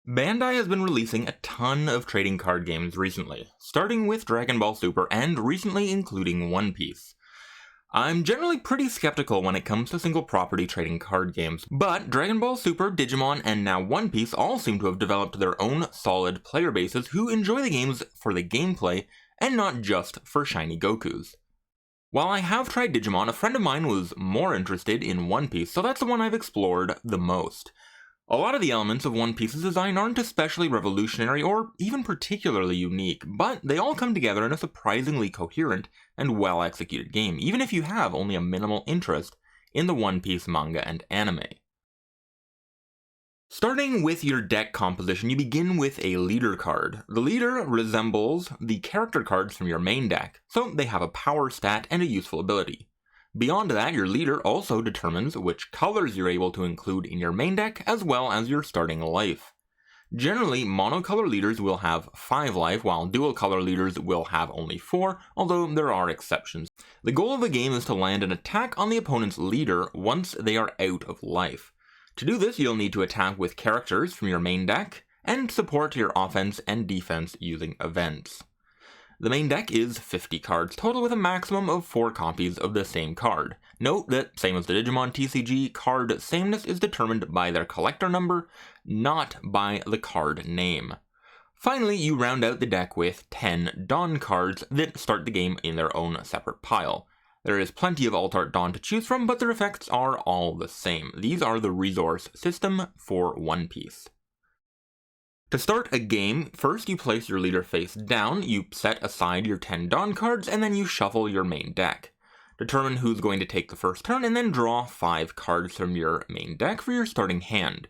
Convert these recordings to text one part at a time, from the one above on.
Bandai has been releasing a ton of trading card games recently, starting with Dragon Ball Super and recently including One Piece. I'm generally pretty skeptical when it comes to single property trading card games, but Dragon Ball Super, Digimon, and now One Piece all seem to have developed their own solid player bases who enjoy the games for the gameplay and not just for shiny Gokus. While I have tried Digimon, a friend of mine was more interested in One Piece, so that's the one I've explored the most. A lot of the elements of One Piece's design aren't especially revolutionary or even particularly unique, but they all come together in a surprisingly coherent and well-executed game, even if you have only a minimal interest in the One Piece manga and anime. Starting with your deck composition, you begin with a leader card. The leader resembles the character cards from your main deck, so they have a power stat and a useful ability. Beyond that, your leader also determines which colors you're able to include in your main deck, as well as your starting life. Generally, monocolor leaders will have 5 life, while dual color leaders will have only 4, although there are exceptions. The goal of the game is to land an attack on the opponent's leader once they are out of life. To do this, you'll need to attack with characters from your main deck, and support your offense and defense using events. The main deck is 50 cards total with a maximum of 4 copies of the same card. Note that, same as the Digimon TCG, card sameness is determined by their collector number, not by the card name. Finally, you round out the deck with 10 Dawn cards that start the game in their own separate pile. There is plenty of Alt-Art Dawn to choose from, but their effects are all the same. These are the resource system for One Piece. To start a game, first you place your leader face down, you set aside your 10 Dawn cards, and then you shuffle your main deck. Determine who's going to take the first turn, and then draw 5 cards from your main deck for your starting hand.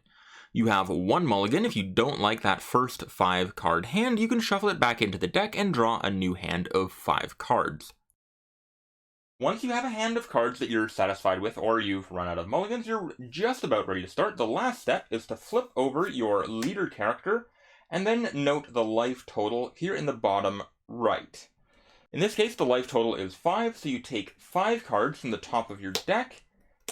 You have 1 mulligan. If you don't like that first 5 card hand, you can shuffle it back into the deck and draw a new hand of 5 cards. Once you have a hand of cards that you're satisfied with, or you've run out of mulligans, you're just about ready to start. The last step is to flip over your leader character, and then note the life total here in the bottom right. In this case, the life total is 5, so you take 5 cards from the top of your deck,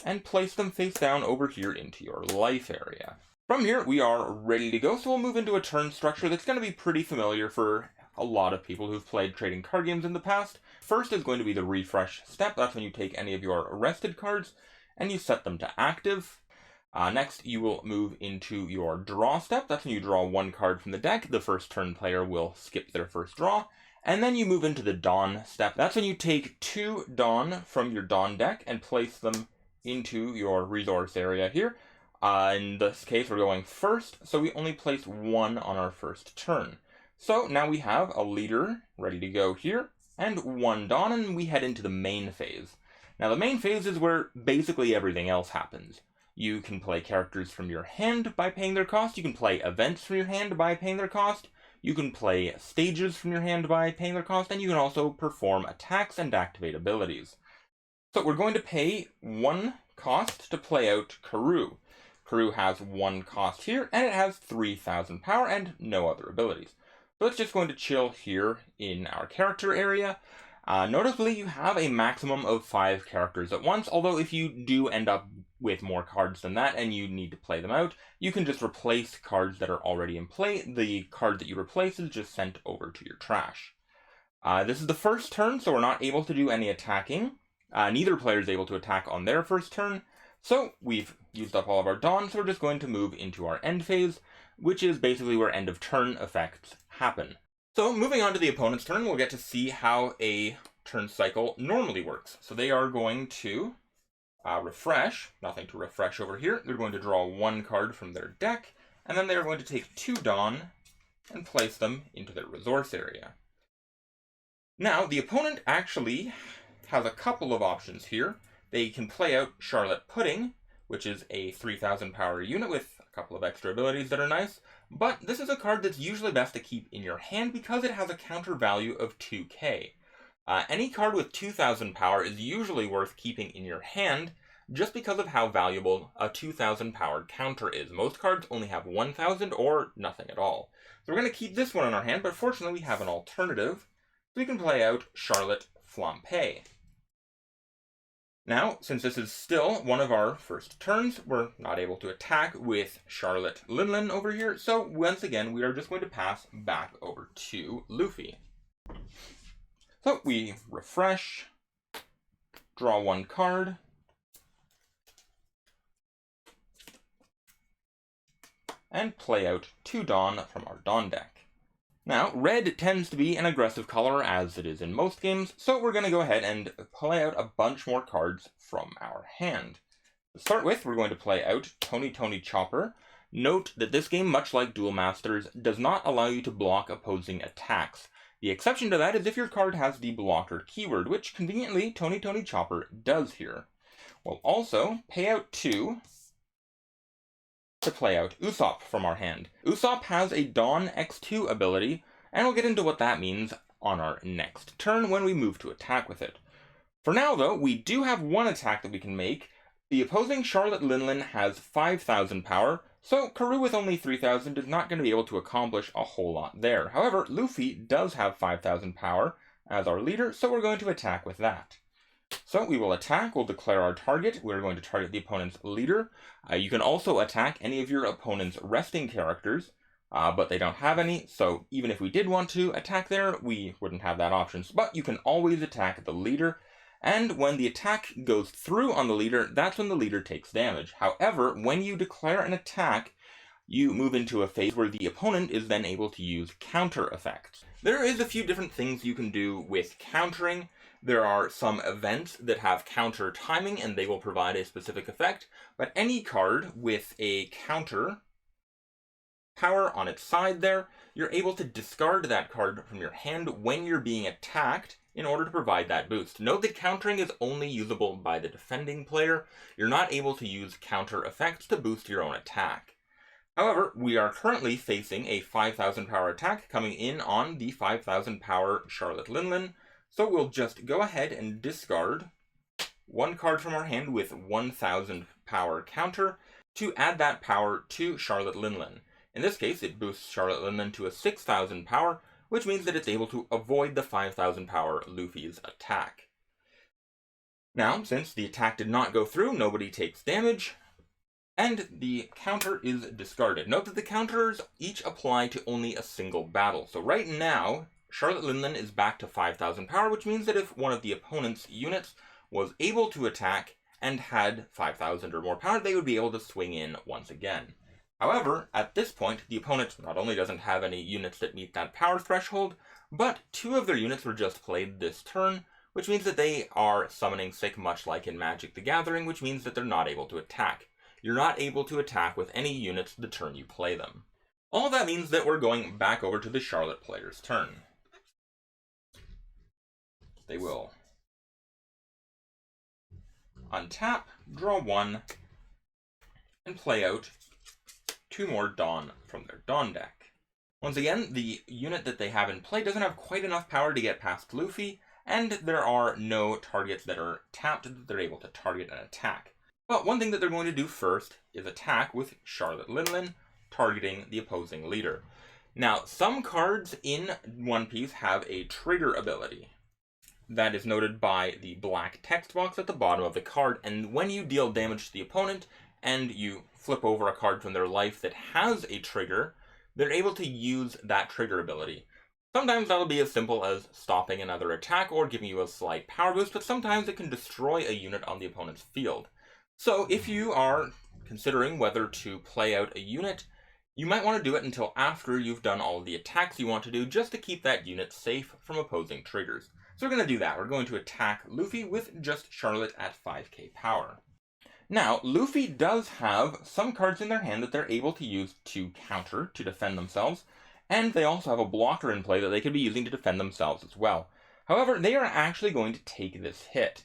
and place them face down over here into your life area. From here, we are ready to go, so we'll move into a turn structure that's going to be pretty familiar for a lot of people who've played trading card games in the past. First is going to be the refresh step. That's when you take any of your arrested cards and you set them to active. Next, you will move into your draw step. That's when you draw 1 card from the deck. The first turn player will skip their first draw. And then you move into the Dawn step. That's when you take 2 Dawn from your Dawn deck and place them into your resource area here. In this case, we're going first, so we only place 1 on our first turn. So now we have a leader ready to go here, and 1 Dawn, and we head into the main phase. Now the main phase is where basically everything else happens. You can play characters from your hand by paying their cost, you can play events from your hand by paying their cost, you can play stages from your hand by paying their cost, and you can also perform attacks and activate abilities. So we're going to pay 1 cost to play out Karoo. Karoo has 1 cost here, and it has 3,000 power and no other abilities. So it's just going to chill here in our character area. Notably, you have a maximum of 5 characters at once, although if you do end up with more cards than that and you need to play them out, you can just replace cards that are already in play. The card that you replace is just sent over to your trash. This is the first turn, so we're not able to do any attacking. Neither player is able to attack on their first turn, so we've used up all of our Dawn, so we're just going to move into our end phase, which is basically where end of turn effects happen. So moving on to the opponent's turn, we'll get to see how a turn cycle normally works. So they are going to refresh, nothing to refresh over here. They're going to draw 1 card from their deck, and then they're going to take 2 Dawn and place them into their resource area. Now, the opponent actually has a couple of options here. They can play out Charlotte Pudding, which is a 3,000 power unit with a couple of extra abilities that are nice, but this is a card that's usually best to keep in your hand because it has a counter value of 2k. Any card with 2,000 power is usually worth keeping in your hand just because of how valuable a 2,000 powered counter is. Most cards only have 1,000 or nothing at all. So we're going to keep this one in our hand, but fortunately we have an alternative. So we can play out Charlotte Flampe. Now, since this is still one of our first turns, we're not able to attack with Charlotte Linlin over here, so once again, we are just going to pass back over to Luffy. So we refresh, draw one card, and play out 2 Dawn from our Dawn deck. Now, red tends to be an aggressive color, as it is in most games, so we're going to go ahead and play out a bunch more cards from our hand. To start with, we're going to play out Tony Chopper. Note that this game, much like Duel Masters, does not allow you to block opposing attacks. The exception to that is if your card has the blocker keyword, which conveniently Tony Chopper does here. We'll also pay out 2 to play out Usopp from our hand. Usopp has a Dawn X2 ability, and we'll get into what that means on our next turn when we move to attack with it. For now, though, we do have one attack that we can make. The opposing Charlotte Linlin has 5,000 power, so Karoo with only 3,000 is not going to be able to accomplish a whole lot there. However, Luffy does have 5,000 power as our leader, so we're going to attack with that. So we will attack, we'll declare our target, we're going to target the opponent's leader. You can also attack any of your opponent's resting characters, but they don't have any, so even if we did want to attack there, we wouldn't have that option. But you can always attack the leader, and when the attack goes through on the leader, that's when the leader takes damage. However, when you declare an attack, you move into a phase where the opponent is then able to use counter effects. There is a few different things you can do with countering. There are some events that have counter timing and they will provide a specific effect, but any card with a counter power on its side there, you're able to discard that card from your hand when you're being attacked in order to provide that boost. Note that countering is only usable by the defending player. You're not able to use counter effects to boost your own attack. However, we are currently facing a 5,000 power attack coming in on the 5,000 power Charlotte Linlin. So we'll just go ahead and discard one card from our hand with 1,000 power counter to add that power to Charlotte Linlin. In this case, it boosts Charlotte Linlin to a 6,000 power, which means that it's able to avoid the 5,000 power Luffy's attack. Now, since the attack did not go through, nobody takes damage, and the counter is discarded. Note that the counters each apply to only a single battle. So right now, Charlotte Linlin is back to 5,000 power, which means that if one of the opponent's units was able to attack and had 5,000 or more power, they would be able to swing in once again. However, at this point, the opponent not only doesn't have any units that meet that power threshold, but 2 of their units were just played this turn, which means that they are summoning sick, much like in Magic the Gathering, which means that they're not able to attack. You're not able to attack with any units the turn you play them. All that means that we're going back over to the Charlotte player's turn. They will untap, draw 1, and play out 2 more Dawn from their Dawn deck. Once again, the unit that they have in play doesn't have quite enough power to get past Luffy, and there are no targets that are tapped that they're able to target and attack. But one thing that they're going to do first is attack with Charlotte Linlin, targeting the opposing leader. Now, some cards in One Piece have a trigger ability. That is noted by the black text box at the bottom of the card, and when you deal damage to the opponent and you flip over a card from their life that has a trigger, they're able to use that trigger ability. Sometimes that'll be as simple as stopping another attack or giving you a slight power boost, but sometimes it can destroy a unit on the opponent's field. So if you are considering whether to play out a unit, you might want to do it until after you've done all of the attacks you want to do, just to keep that unit safe from opposing triggers. So we're going to do that. We're going to attack Luffy with just Charlotte at 5k power. Now, Luffy does have some cards in their hand that they're able to use to counter, to defend themselves, and they also have a blocker in play that they could be using to defend themselves as well. However, they are actually going to take this hit.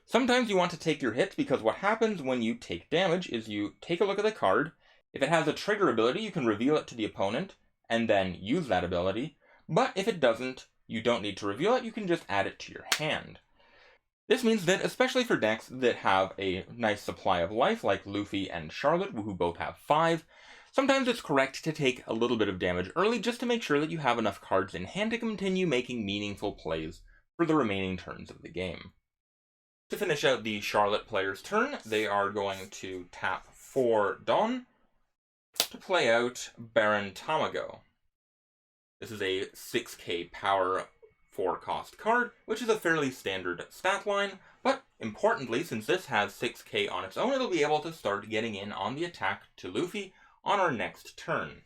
Sometimes you want to take your hits because what happens when you take damage is you take a look at the card. If it has a trigger ability, you can reveal it to the opponent and then use that ability. But if it doesn't, you don't need to reveal it, you can just add it to your hand. This means that, especially for decks that have a nice supply of life, like Luffy and Charlotte, who both have 5, sometimes it's correct to take a little bit of damage early just to make sure that you have enough cards in hand to continue making meaningful plays for the remaining turns of the game. To finish out the Charlotte player's turn, they are going to tap 4 Dawn to play out Baron Tamago. This is a 6k power 4-cost card, which is a fairly standard stat line, but importantly, since this has 6k on its own, it'll be able to start getting in on the attack to Luffy on our next turn.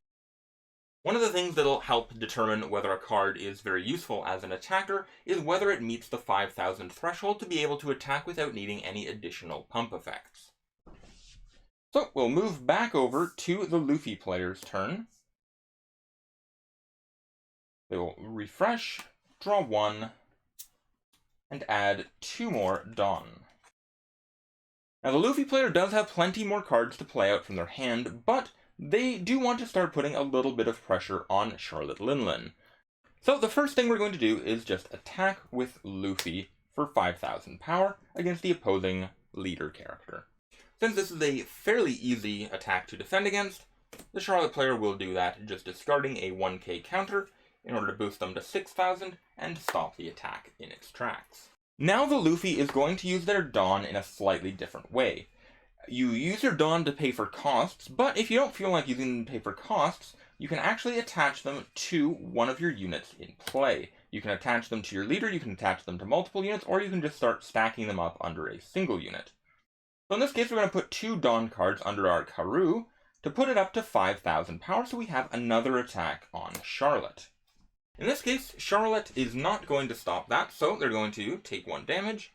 One of the things that'll help determine whether a card is very useful as an attacker is whether it meets the 5,000 threshold to be able to attack without needing any additional pump effects. So we'll move back over to the Luffy player's turn. They will refresh, draw 1, and add 2 more Dawn. Now the Luffy player does have plenty more cards to play out from their hand, but they do want to start putting a little bit of pressure on Charlotte Linlin. So the first thing we're going to do is just attack with Luffy for 5,000 power against the opposing leader character. Since this is a fairly easy attack to defend against, the Charlotte player will do that, just discarding a 1k counter in order to boost them to 6,000 and stop the attack in its tracks. Now the Luffy is going to use their Dawn in a slightly different way. You use your Dawn to pay for costs, but if you don't feel like using them to pay for costs, you can actually attach them to one of your units in play. You can attach them to your leader, you can attach them to multiple units, or you can just start stacking them up under a single unit. So in this case, we're going to put 2 Dawn cards under our Karoo to put it up to 5,000 power, so we have another attack on Charlotte. In this case, Charlotte is not going to stop that, so they're going to take 1 damage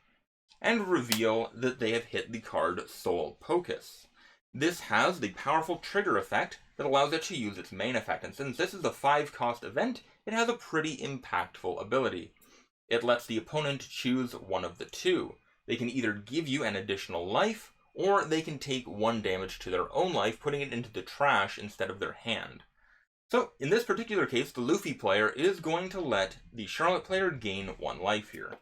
and reveal that they have hit the card Soul Pocus. This has the powerful trigger effect that allows it to use its main effect, and since this is a 5-cost event, it has a pretty impactful ability. It lets the opponent choose one of the two. They can either give you an additional life, or they can take 1 damage to their own life, putting it into the trash instead of their hand. So, in this particular case, the Luffy player is going to let the Charlotte player gain 1 life here.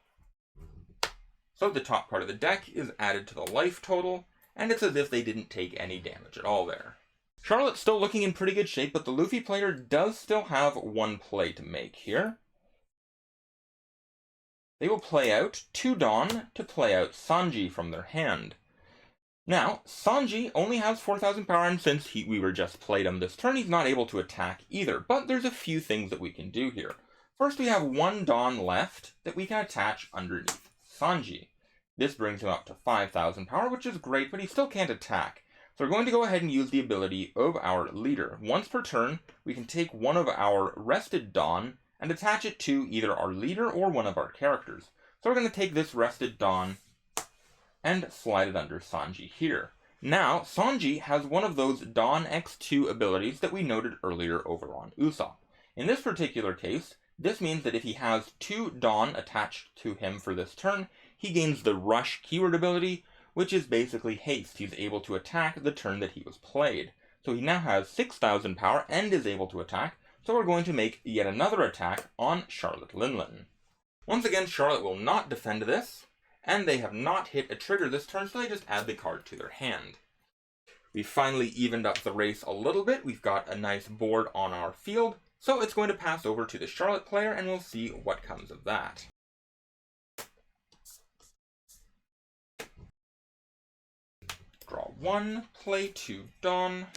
So the top part of the deck is added to the life total, and it's as if they didn't take any damage at all there. Charlotte's still looking in pretty good shape, but the Luffy player does still have 1 play to make here. They will play out 2 Dawn to play out Sanji from their hand. Now, Sanji only has 4,000 power, and since we were just played him this turn, he's not able to attack either, but there's a few things that we can do here. First, we have 1 Dawn left that we can attach underneath Sanji. This brings him up to 5,000 power, which is great, but he still can't attack. So we're going to go ahead and use the ability of our leader. Once per turn, we can take one of our rested Dawn and attach it to either our leader or one of our characters. So we're going to take this rested Dawn and slide it under Sanji here. Now, Sanji has one of those Dawn X2 abilities that we noted earlier over on Usopp. In this particular case, this means that if he has 2 Dawn attached to him for this turn, he gains the Rush keyword ability, which is basically haste. He's able to attack the turn that he was played. So he now has 6,000 power and is able to attack, so we're going to make yet another attack on Charlotte Linlin. Once again, Charlotte will not defend this, and they have not hit a trigger this turn, so they just add the card to their hand. We finally evened up the race a little bit. We've got a nice board on our field, so it's going to pass over to the Charlotte player, and we'll see what comes of that. Draw 1, play 2 Dawn.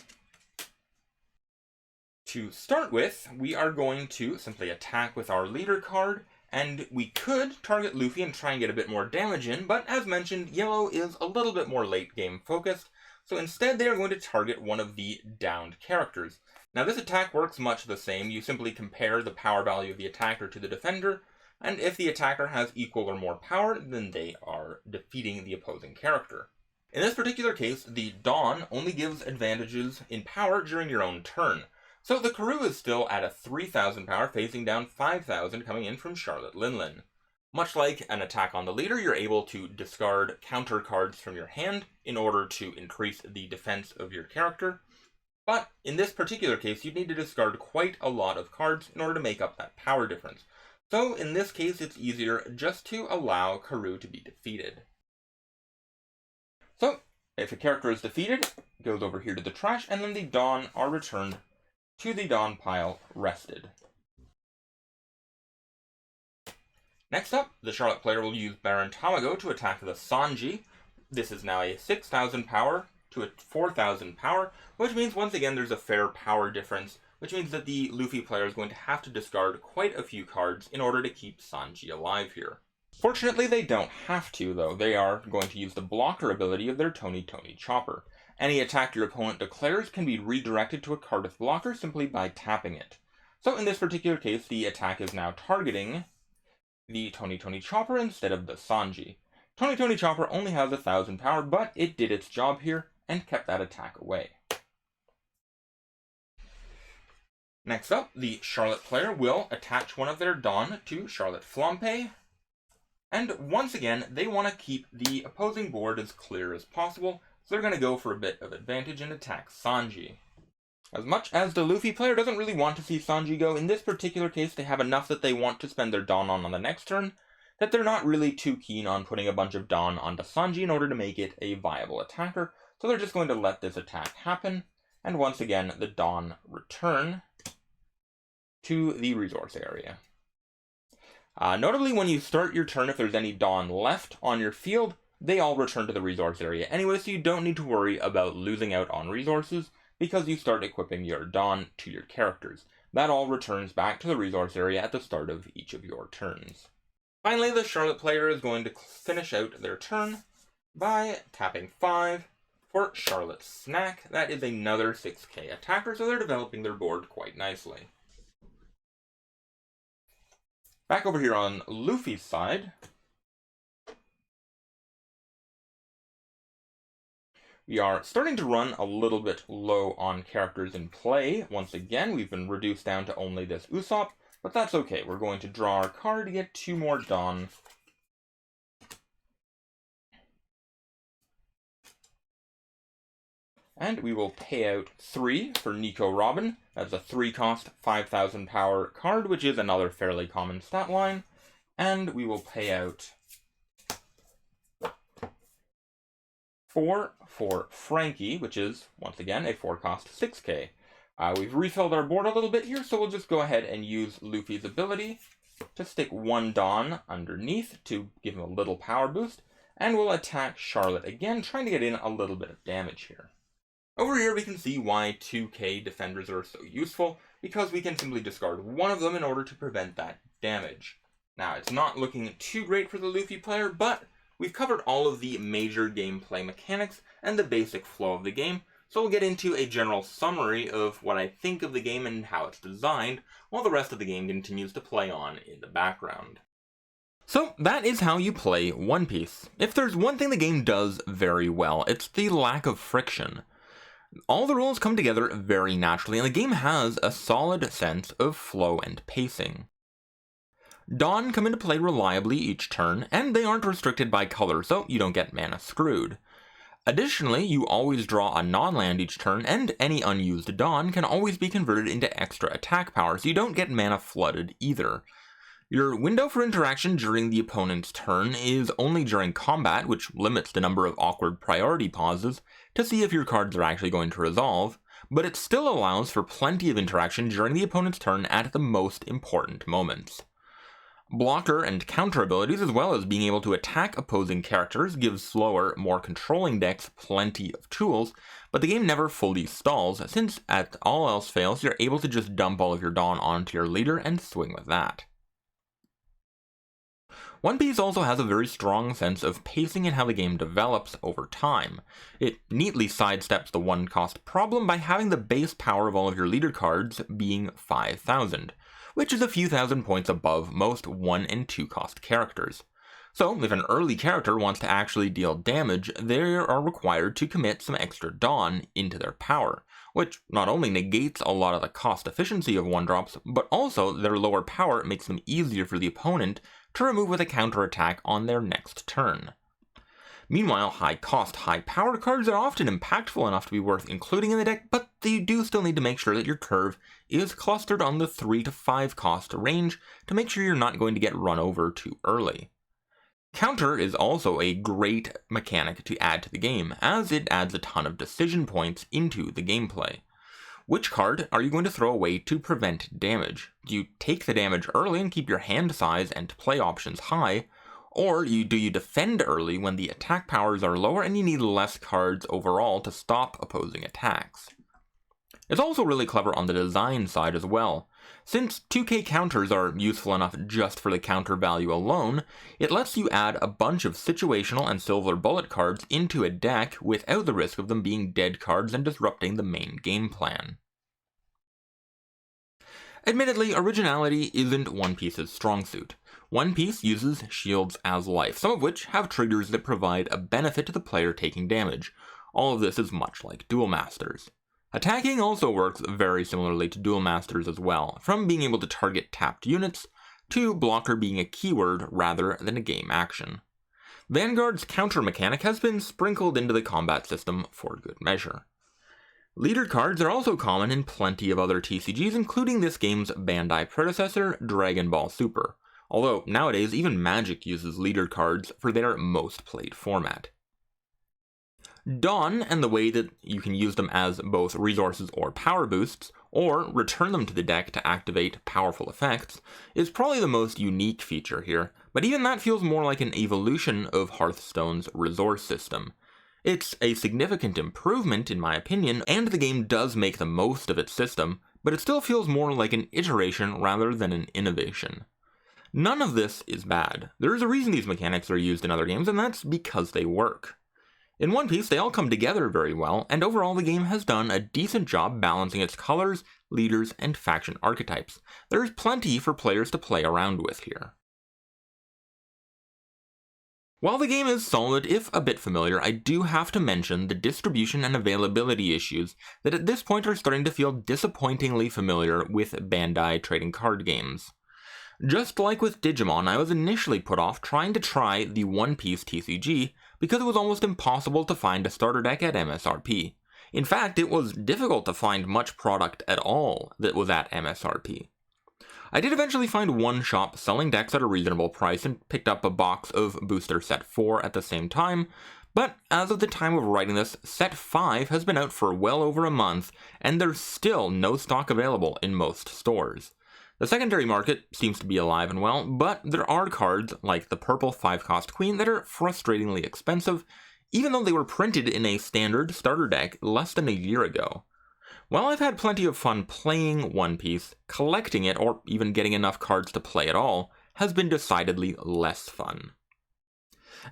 To start with, we are going to simply attack with our leader card, and we could target Luffy and try and get a bit more damage in, but as mentioned, yellow is a little bit more late game focused, so instead they are going to target one of the downed characters. Now this attack works much the same. You simply compare the power value of the attacker to the defender, and if the attacker has equal or more power, then they are defeating the opposing character. In this particular case, the Dawn only gives advantages in power during your own turn. So the Karoo is still at a 3,000 power, facing down 5,000 coming in from Charlotte Linlin. Much like an attack on the leader, you're able to discard counter cards from your hand in order to increase the defense of your character. But in this particular case, you'd need to discard quite a lot of cards in order to make up that power difference. So in this case, it's easier just to allow Karoo to be defeated. So if a character is defeated, it goes over here to the trash, and then the Dawn are returned to the Dawn pile rested. Next up, the Charlotte player will use Baron Tamago to attack the Sanji. This is now a 6,000 power to a 4,000 power, which means once again there's a fair power difference, which means that the Luffy player is going to have to discard quite a few cards in order to keep Sanji alive here. Fortunately, they don't have to, though. They are going to use the blocker ability of their Tony Chopper. Any attack your opponent declares can be redirected to a card with blocker simply by tapping it. So in this particular case, the attack is now targeting the Tony Chopper instead of the Sanji. Tony Chopper only has 1,000 power, but it did its job here and kept that attack away. Next up, the Charlotte player will attach one of their Dawn to Charlotte Flampe. And once again, they want to keep the opposing board as clear as possible, so they're going to go for a bit of advantage and attack Sanji. As much as the Luffy player doesn't really want to see Sanji go, in this particular case they have enough that they want to spend their Dawn on the next turn, that they're not really too keen on putting a bunch of Dawn onto Sanji in order to make it a viable attacker, so they're just going to let this attack happen, and once again the Dawn return to the resource area. Notably, when you start your turn, if there's any Dawn left on your field, they all return to the resource area anyway, so you don't need to worry about losing out on resources, because you start equipping your Dawn to your characters. That all returns back to the resource area at the start of each of your turns. Finally, the Charlotte player is going to finish out their turn by tapping 5 for Charlotte's Snack. That is another 6k attacker, so they're developing their board quite nicely. Back over here on Luffy's side, we are starting to run a little bit low on characters in play. Once again, we've been reduced down to only this Usopp, but that's okay. We're going to draw our card to get 2 more Dawn. And we will pay out 3 for Nico Robin. That's a 3-cost, 5,000 power card, which is another fairly common stat line. And we will pay out 4 for Frankie, which is, once again, a 4-cost 6k. We've refilled our board a little bit here, so we'll just go ahead and use Luffy's ability to stick 1 Dawn underneath to give him a little power boost. And we'll attack Charlotte again, trying to get in a little bit of damage here. Over here we can see why 2k defenders are so useful, because we can simply discard one of them in order to prevent that damage. Now, it's not looking too great for the Luffy player, but we've covered all of the major gameplay mechanics and the basic flow of the game, so we'll get into a general summary of what I think of the game and how it's designed, while the rest of the game continues to play on in the background. So that is how you play One Piece. If there's one thing the game does very well, it's the lack of friction. All the rules come together very naturally, and the game has a solid sense of flow and pacing. Dawn come into play reliably each turn, and they aren't restricted by color, so you don't get mana screwed. Additionally, you always draw a non-land each turn, and any unused Dawn can always be converted into extra attack power, so you don't get mana flooded either. Your window for interaction during the opponent's turn is only during combat, which limits the number of awkward priority pauses to see if your cards are actually going to resolve, but it still allows for plenty of interaction during the opponent's turn at the most important moments. Blocker and counter abilities, as well as being able to attack opposing characters, gives slower, more controlling decks plenty of tools, but the game never fully stalls, since at all else fails, you're able to just dump all of your Dawn onto your leader and swing with that. One Piece also has a very strong sense of pacing in how the game develops over time. It neatly sidesteps the 1-cost problem by having the base power of all of your leader cards being 5,000, which is a few thousand points above most 1- and 2-cost characters. So, if an early character wants to actually deal damage, they are required to commit some extra Dawn into their power, which not only negates a lot of the cost efficiency of 1-drops, but also their lower power makes them easier for the opponent to remove with a counterattack on their next turn. Meanwhile, high-cost, high-power cards are often impactful enough to be worth including in the deck, but you do still need to make sure that your curve is clustered on the 3 to 5 cost range to make sure you're not going to get run over too early. Counter is also a great mechanic to add to the game, as it adds a ton of decision points into the gameplay. Which card are you going to throw away to prevent damage? Do you take the damage early and keep your hand size and play options high, or do you defend early when the attack powers are lower and you need less cards overall to stop opposing attacks? It's also really clever on the design side as well. Since 2k counters are useful enough just for the counter value alone, it lets you add a bunch of situational and silver bullet cards into a deck without the risk of them being dead cards and disrupting the main game plan. Admittedly, originality isn't One Piece's strong suit. One Piece uses shields as life, some of which have triggers that provide a benefit to the player taking damage. All of this is much like Duel Masters. Attacking also works very similarly to Duel Masters as well, from being able to target tapped units, to blocker being a keyword rather than a game action. Vanguard's counter mechanic has been sprinkled into the combat system for good measure. Leader cards are also common in plenty of other TCGs, including this game's Bandai predecessor, Dragon Ball Super, although nowadays even Magic uses leader cards for their most played format. Dawn, and the way that you can use them as both resources or power boosts, or return them to the deck to activate powerful effects, is probably the most unique feature here, but even that feels more like an evolution of Hearthstone's resource system. It's a significant improvement in my opinion, and the game does make the most of its system, but it still feels more like an iteration rather than an innovation. None of this is bad. There is a reason these mechanics are used in other games, and that's because they work. In One Piece, they all come together very well, and overall the game has done a decent job balancing its colors, leaders, and faction archetypes. There's plenty for players to play around with here. While the game is solid, if a bit familiar, I do have to mention the distribution and availability issues that at this point are starting to feel disappointingly familiar with Bandai trading card games. Just like with Digimon, I was initially put off trying to try the One Piece TCG because it was almost impossible to find a starter deck at MSRP. In fact, it was difficult to find much product at all that was at MSRP. I did eventually find one shop selling decks at a reasonable price and picked up a box of Booster Set 4 at the same time, but as of the time of writing this, Set 5 has been out for well over a month, and there's still no stock available in most stores. The secondary market seems to be alive and well, but there are cards like the purple 5-cost Queen that are frustratingly expensive, even though they were printed in a standard starter deck less than a year ago. While I've had plenty of fun playing One Piece, collecting it, or even getting enough cards to play at all, has been decidedly less fun.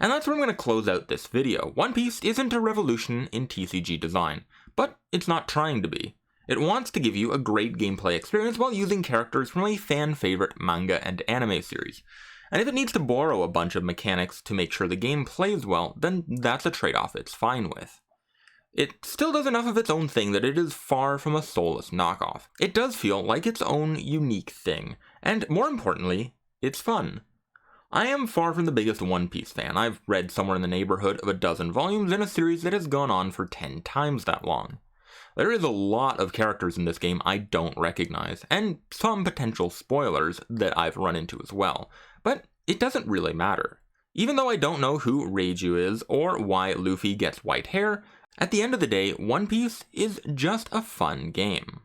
And that's where I'm going to close out this video. One Piece isn't a revolution in TCG design, but it's not trying to be. It wants to give you a great gameplay experience while using characters from a fan-favorite manga and anime series. And if it needs to borrow a bunch of mechanics to make sure the game plays well, then that's a trade-off it's fine with. It still does enough of its own thing that it is far from a soulless knockoff. It does feel like its own unique thing, and more importantly, it's fun. I am far from the biggest One Piece fan. I've read somewhere in the neighborhood of a dozen volumes in a series that has gone on for 10 times that long. There is a lot of characters in this game I don't recognize, and some potential spoilers that I've run into as well, but it doesn't really matter. Even though I don't know who Reiju is, or why Luffy gets white hair, at the end of the day, One Piece is just a fun game.